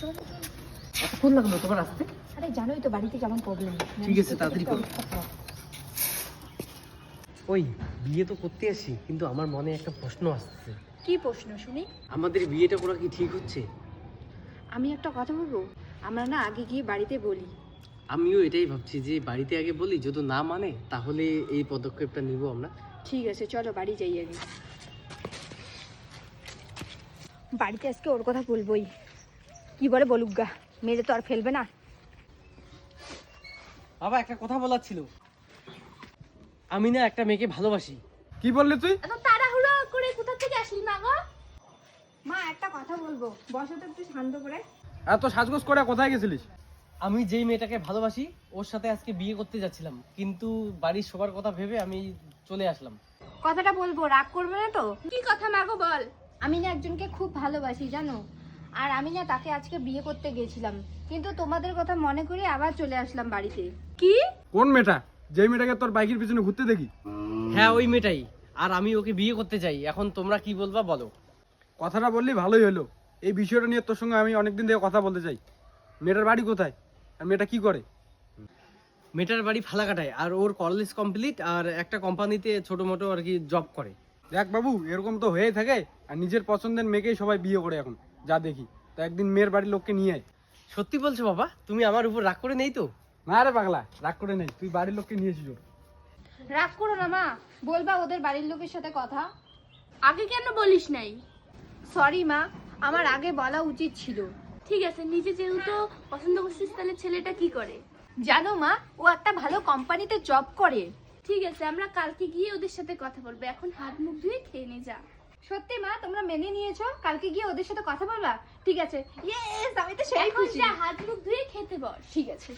কতক্ষণ লাগলো তোমার আসতে? আরে জানোই তো বাড়িতে কেমন প্রবলেম। ঠিক আছে, তাড়াতাড়ি করো। ওই বিয়ে তো করতে আসি, কিন্তু আমার মনে একটা প্রশ্ন আসছে। কি প্রশ্ন শুনি? আমাদের বিয়েটা করা কি ঠিক হচ্ছে? আমি একটা কথা বলবো, আমরা না আগে গিয়ে বাড়িতে বলি। আমিও এটাই ভাবছি যে বাড়িতে আগে বলি, যদি না মানে তাহলে এই পদক্ষেপটা নিব আমরা। ঠিক আছে, চলো বাড়ি যাই আগে। বাড়িতে আজকে ওর কথা বলবোই, কি বলে বলুক গা, মেরে তো আর ফেলবে না। বাবা, একটা কথা বলার ছিল। আমি না একটা মেয়েকে ভালোবাসি। কি বললি তুই? এত তাড়াহুড়ো করে কোথা থেকে আসলি মা গো? মা একটা কথা বলবো, বসো তো একটু শান্ত করে। এত সাজগোজ করে কোথায় গেছিলিস? আমি যেই মেয়েটাকে ভালোবাসি ওর সাথে আজকে বিয়ে করতে যাচ্ছিলাম, কিন্তু বাড়ির সবার কথা ভেবে আমি চলে আসলাম। কথাটা বলবো, রাগ করবে না তো? কি কথা মা গো বল। আমি না একজনকে খুব ভালোবাসি জানো, আর আমি না তাকে আজকে বিয়ে করতে গেছিলাম, কিন্তু তোমাদের কথা মনে করে আবার চলে আসলাম বাড়িতে। কি? কোন মেয়েটা? যেই মেয়েটাকে তোর বাইকের পিছনে ঘুরতে দেখি? হ্যাঁ, ওই মেয়েটাই। আর আমি ওকে বিয়ে করতে চাই। এখন তোমরা কি বলবা বলো। কথাটা বললি ভালোই হলো। এই বিষয়টা নিয়ে তোর সঙ্গে আমি অনেকদিন থেকে কথা বলতে চাই। মেয়েটার বাড়ি কোথায় আর মেয়েটা কি করে? মেয়েটার বাড়ি ফালাকাটায়, আর ওর কলেজ কমপ্লিট আর একটা কোম্পানিতে ছোট মোটো আর কি জব করে। দেখ বাবু, এরকম তো হয়েই থাকে, আর নিজের পছন্দের মেয়েকেই সবাই বিয়ে করে এখন, যা দেখি। তা একদিন মেয়ের বাড়ির লোককে নিয়ে আয়। সত্যি বলছো বাবা? তুমি আমার উপর রাগ করে নেই তো? না রে পাগলা, রাগ করে নেই, তুই বাড়ির লোককে নিয়ে এসিস। রাগ করো না মা, বলবা ওদের বাড়ির লোকের সাথে কথা। আগে কেন বলিস নাই? সরি মা, আমার আগে বলা উচিত ছিল। ঠিক আছে, নিজে যেহেতু পছন্দ করছিস তাহলে ছেলেটা কি করে? জানো মা, ও একটা ভালো কোম্পানিতে জব করে। ঠিক আছে, আমরা কালকে গিয়ে ওদের সাথে কথা বলবো। এখন হাত মুখ ধুয়ে খেয়ে নে যা। সত্যি মা, তোমরা মেনে নিয়েছো? কালকে গিয়ে ওদের সাথে কথা বলবা? ঠিক আছে, ইয়েস, আমি তো সেই এখন খুশি। যা, হাত মুখ ধুয়ে খেতে বস। ঠিক আছে।